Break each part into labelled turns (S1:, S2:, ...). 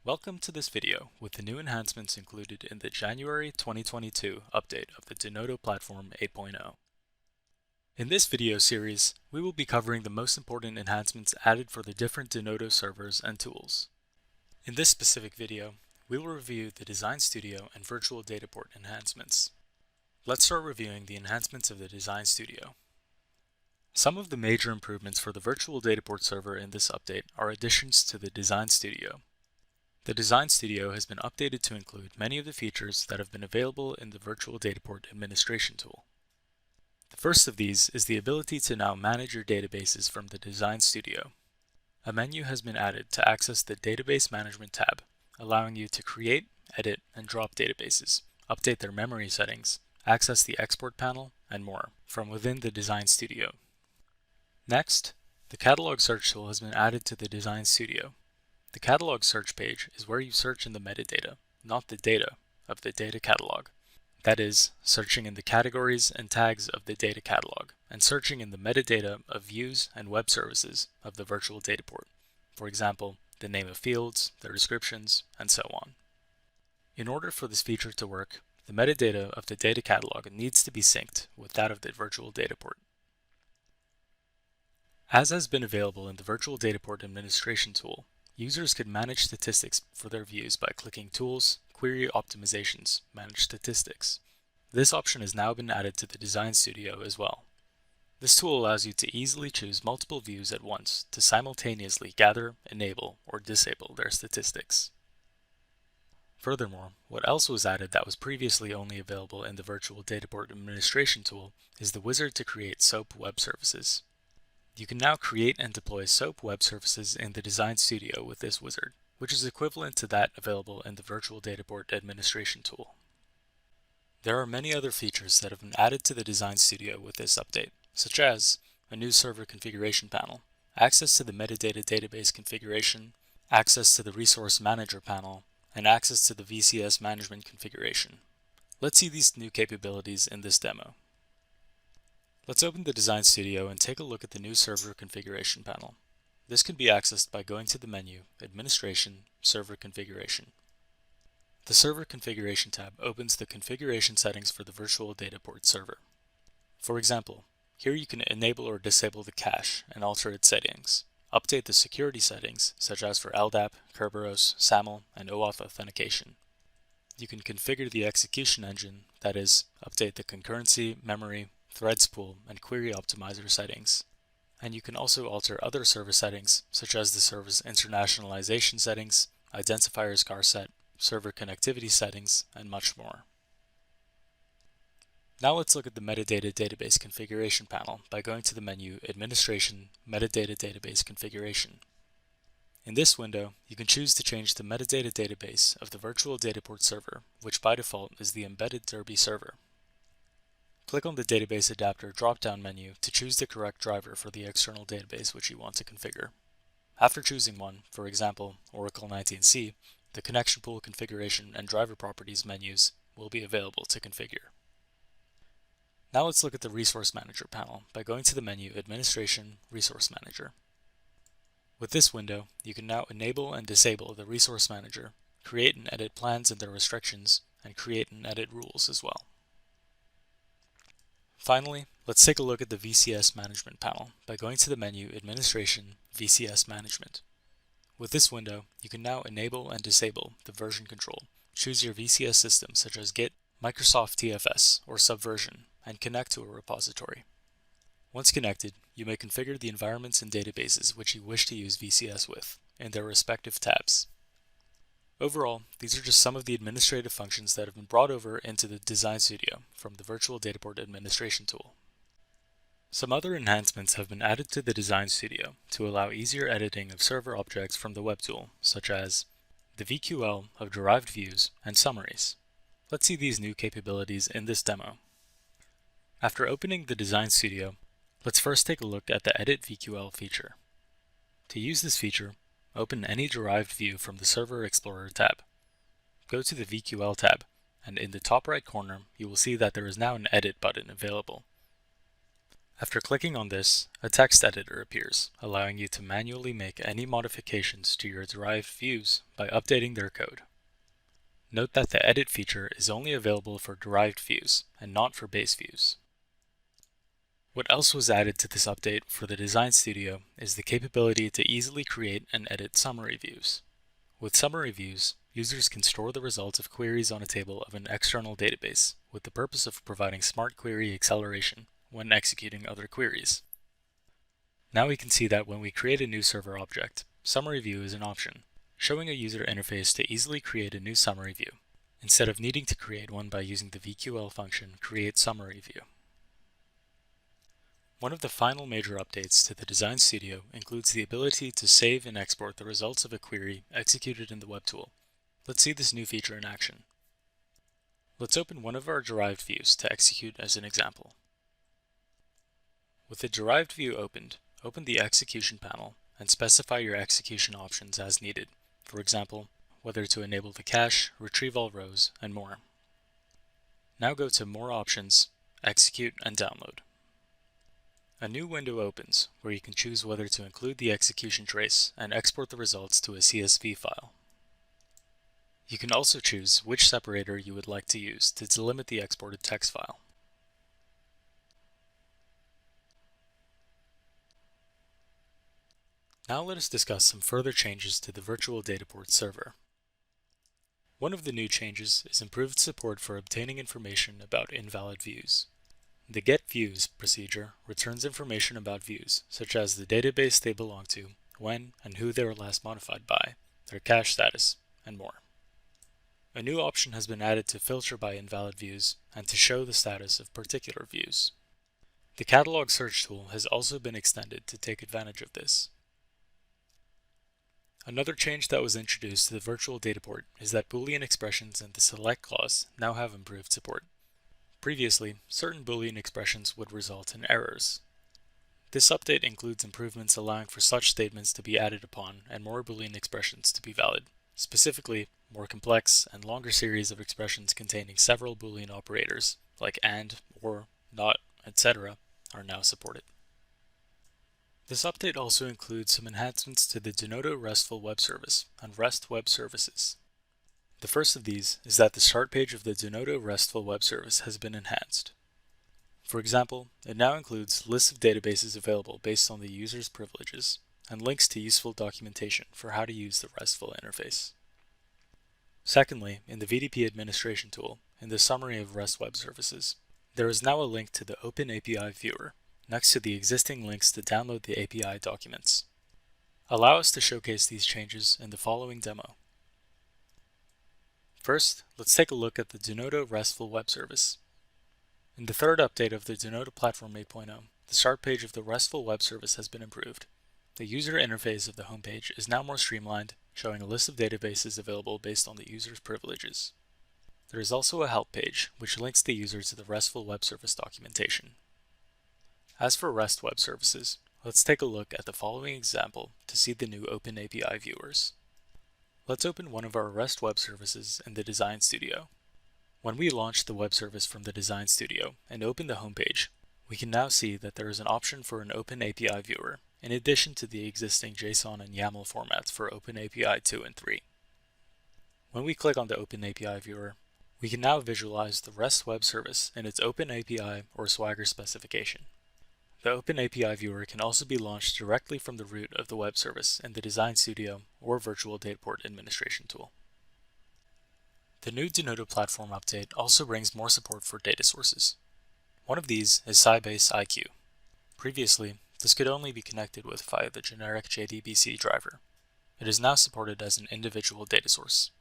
S1: Welcome to this video with the new enhancements included in the January 2022 update of the Denodo Platform 8.0. In this video series, we will be covering the most important enhancements added for the different Denodo servers and tools. In this specific video, we will review the Design Studio and Virtual Dataport enhancements. Let's start reviewing the enhancements of the Design Studio. Some of the major improvements for the Virtual Dataport server in this update are additions to the Design Studio. The Design Studio has been updated to include many of the features that have been available in the Virtual Dataport administration tool. The first of these is the ability to now manage your databases from the Design Studio. A menu has been added to access the Database Management tab, allowing you to create, edit, and drop databases, update their memory settings, access the export panel, and more from within the Design Studio. Next, the Catalog Search tool has been added to the Design Studio. The catalog search page is where you search in the metadata, not the data, of the data catalog. That is, searching in the categories and tags of the data catalog, and searching in the metadata of views and web services of the Virtual Dataport. For example, the name of fields, their descriptions, and so on. In order for this feature to work, the metadata of the data catalog needs to be synced with that of the Virtual Dataport. As has been available in the Virtual Dataport administration tool, users can manage statistics for their views by clicking Tools, Query Optimizations, Manage Statistics. This option has now been added to the Design Studio as well. This tool allows you to easily choose multiple views at once to simultaneously gather, enable, or disable their statistics. Furthermore, what else was added that was previously only available in the Virtual Dataport administration tool is the wizard to create SOAP web services. You can now create and deploy SOAP web services in the Design Studio with this wizard, which is equivalent to that available in the Virtual Dataport administration tool. There are many other features that have been added to the Design Studio with this update, such as a new server configuration panel, access to the metadata database configuration, access to the resource manager panel, and access to the VCS management configuration. Let's see these new capabilities in this demo. Let's open the Design Studio and take a look at the new server configuration panel. This can be accessed by going to the menu, Administration, Server Configuration. The Server Configuration tab opens the configuration settings for the Virtual Dataport server. For example, here you can enable or disable the cache and alter its settings, update the security settings such as for LDAP, Kerberos, SAML, and OAuth authentication. You can configure the execution engine, that is, update the concurrency, memory, threads pool, and query optimizer settings. And you can also alter other server settings, such as the server's internationalization settings, identifiers charset, server connectivity settings, and much more. Now let's look at the Metadata Database Configuration panel by going to the menu Administration, Metadata Database Configuration. In this window, you can choose to change the metadata database of the Virtual Dataport server, which by default is the embedded Derby server. Click on the Database Adapter drop-down menu to choose the correct driver for the external database which you want to configure. After choosing one, for example, Oracle 19c, the Connection Pool Configuration and Driver Properties menus will be available to configure. Now let's look at the Resource Manager panel by going to the menu Administration, Resource Manager. With this window, you can now enable and disable the Resource Manager, create and edit plans and their restrictions, and create and edit rules as well. Finally, let's take a look at the VCS Management panel by going to the menu Administration, VCS Management. With this window, you can now enable and disable the version control, choose your VCS system such as Git, Microsoft TFS, or Subversion, and connect to a repository. Once connected, you may configure the environments and databases which you wish to use VCS with in their respective tabs. Overall, these are just some of the administrative functions that have been brought over into the Design Studio from the Virtual Dataport administration tool. Some other enhancements have been added to the Design Studio to allow easier editing of server objects from the web tool, such as the VQL of derived views and summaries. Let's see these new capabilities in this demo. After opening the Design Studio, let's first take a look at the Edit VQL feature. To use this feature, open any derived view from the Server Explorer tab. Go to the VQL tab, and in the top right corner, you will see that there is now an Edit button available. After clicking on this, a text editor appears, allowing you to manually make any modifications to your derived views by updating their code. Note that the edit feature is only available for derived views and not for base views. What else was added to this update for the Design Studio is the capability to easily create and edit summary views. With summary views, users can store the results of queries on a table of an external database with the purpose of providing smart query acceleration when executing other queries. Now we can see that when we create a new server object, summary view is an option, showing a user interface to easily create a new summary view, instead of needing to create one by using the VQL function createSummaryView. One of the final major updates to the Design Studio includes the ability to save and export the results of a query executed in the web tool. Let's see this new feature in action. Let's open one of our derived views to execute as an example. With the derived view opened, open the execution panel and specify your execution options as needed. For example, whether to enable the cache, retrieve all rows, and more. Now go to More Options, Execute, and Download. A new window opens where you can choose whether to include the execution trace and export the results to a CSV file. You can also choose which separator you would like to use to delimit the exported text file. Now let us discuss some further changes to the Virtual Dataport server. One of the new changes is improved support for obtaining information about invalid views. The getViews procedure returns information about views, such as the database they belong to, when and who they were last modified by, their cache status, and more. A new option has been added to filter by invalid views and to show the status of particular views. The catalog search tool has also been extended to take advantage of this. Another change that was introduced to the Virtual Dataport is that Boolean expressions and the select clause now have improved support. Previously, certain Boolean expressions would result in errors. This update includes improvements allowing for such statements to be added upon and more Boolean expressions to be valid. Specifically, more complex and longer series of expressions containing several Boolean operators, like AND, OR, NOT, etc., are now supported. This update also includes some enhancements to the Denodo RESTful Web Service and REST Web Services. The first of these is that the start page of the Denodo RESTful Web Service has been enhanced. For example, it now includes lists of databases available based on the user's privileges, and links to useful documentation for how to use the RESTful interface. Secondly, in the VDP administration tool, in the summary of REST Web Services, there is now a link to the OpenAPI viewer, next to the existing links to download the API documents. Allow us to showcase these changes in the following demo. First, let's take a look at the Denodo RESTful Web Service. In the third update of the Denodo Platform 8.0, the start page of the RESTful Web Service has been improved. The user interface of the homepage is now more streamlined, showing a list of databases available based on the user's privileges. There is also a help page, which links the user to the RESTful Web Service documentation. As for REST Web Services, let's take a look at the following example to see the new OpenAPI viewers. Let's open one of our REST web services in the Design Studio. When we launch the web service from the Design Studio and open the homepage, we can now see that there is an option for an OpenAPI viewer, in addition to the existing JSON and YAML formats for OpenAPI 2 and 3. When we click on the OpenAPI viewer, we can now visualize the REST web service in its OpenAPI or Swagger specification. The OpenAPI viewer can also be launched directly from the root of the web service in the Design Studio or Virtual Dataport administration tool. The new Denodo platform update also brings more support for data sources. One of these is Sybase IQ. Previously, this could only be connected with via the generic JDBC driver. It is now supported as an individual data source.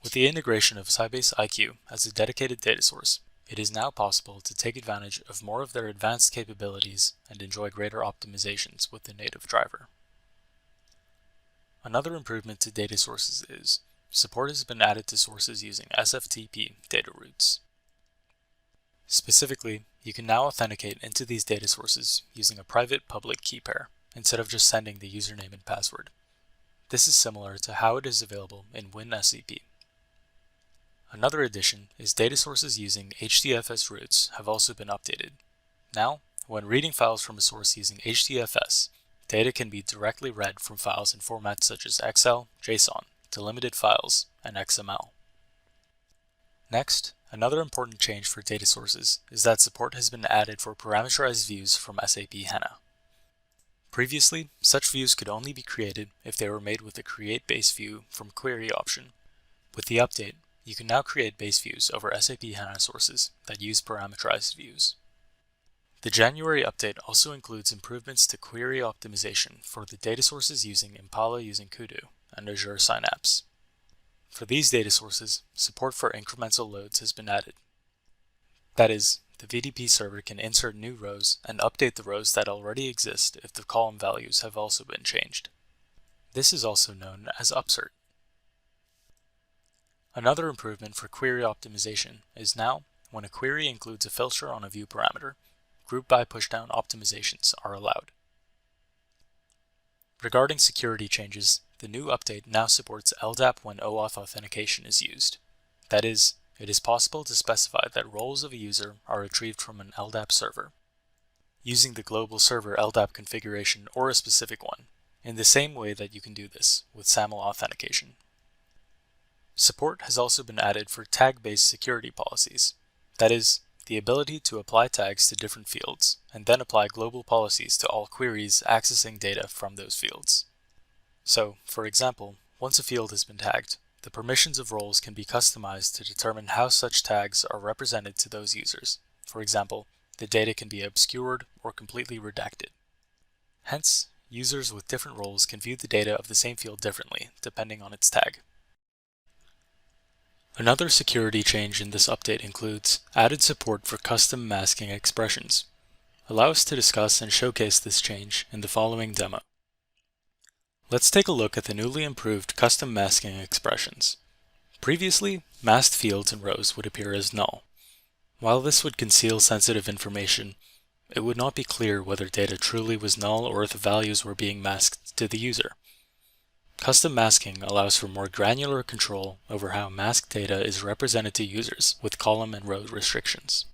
S1: With the integration of Sybase IQ as a dedicated data source, it is now possible to take advantage of more of their advanced capabilities and enjoy greater optimizations with the native driver. Another improvement to data sources is support has been added to sources using SFTP data routes. Specifically, you can now authenticate into these data sources using a private public key pair instead of just sending the username and password. This is similar to how it is available in WinSCP. Another addition is data sources using HDFS routes have also been updated. Now, when reading files from a source using HDFS, data can be directly read from files in formats such as Excel, JSON, delimited files, and XML. Next, another important change for data sources is that support has been added for parameterized views from SAP HANA. Previously, such views could only be created if they were made with the Create Base View from Query option. With the update, you can now create base views over SAP HANA sources that use parameterized views. The January update also includes improvements to query optimization for the data sources using Impala using Kudu and Azure Synapse. For these data sources, support for incremental loads has been added. That is, the VDP server can insert new rows and update the rows that already exist if the column values have also been changed. This is also known as upsert. Another improvement for query optimization is now, when a query includes a filter on a view parameter, group by pushdown optimizations are allowed. Regarding security changes, the new update now supports LDAP when OAuth authentication is used. That is, it is possible to specify that roles of a user are retrieved from an LDAP server, using the global server LDAP configuration or a specific one, in the same way that you can do this with SAML authentication. Support has also been added for tag-based security policies. That is, the ability to apply tags to different fields, and then apply global policies to all queries accessing data from those fields. So, for example, once a field has been tagged, the permissions of roles can be customized to determine how such tags are represented to those users. For example, the data can be obscured or completely redacted. Hence, users with different roles can view the data of the same field differently, depending on its tag. Another security change in this update includes added support for custom masking expressions. Allow us to discuss and showcase this change in the following demo. Let's take a look at the newly improved custom masking expressions. Previously, masked fields and rows would appear as null. While this would conceal sensitive information, it would not be clear whether data truly was null or if the values were being masked to the user. Custom masking allows for more granular control over how masked data is represented to users with column and row restrictions.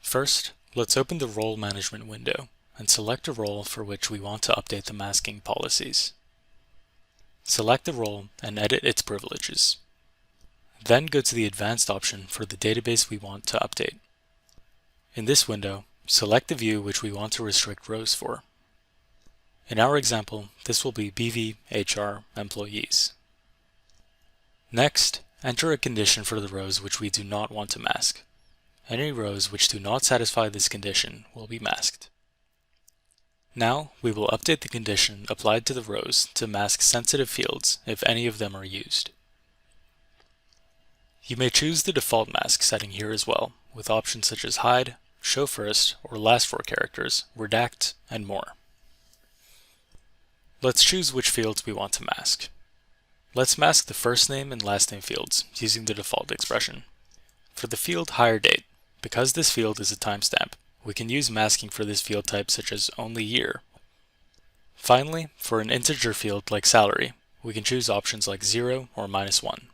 S1: First, let's open the role management window and select a role for which we want to update the masking policies. Select the role and edit its privileges. Then go to the advanced option for the database we want to update. In this window, select the view which we want to restrict rows for. In our example, this will be BV HR employees. Next, enter a condition for the rows which we do not want to mask. Any rows which do not satisfy this condition will be masked. Now, we will update the condition applied to the rows to mask sensitive fields if any of them are used. You may choose the default mask setting here as well, with options such as hide, show first or last four characters, redact, and more. Let's choose which fields we want to mask. Let's mask the first name and last name fields using the default expression. For the field hire date, because this field is a timestamp, we can use masking for this field type such as only year. Finally, for an integer field like salary, we can choose options like 0 or -1.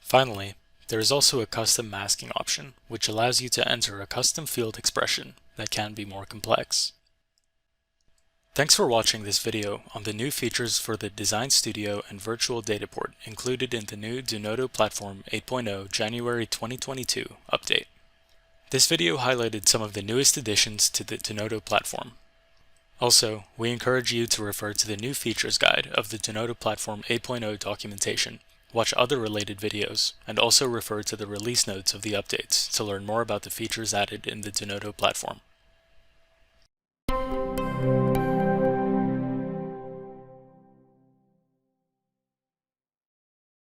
S1: Finally, there is also a custom masking option, which allows you to enter a custom field expression that can be more complex. Thanks for watching this video on the new features for the Design Studio and Virtual Dataport included in the new Denodo Platform 8.0 January 2022 update. This video highlighted some of the newest additions to the Denodo platform. Also, we encourage you to refer to the new features guide of the Denodo Platform 8.0 documentation, watch other related videos, and also refer to the release notes of the updates to learn more about the features added in the Denodo platform.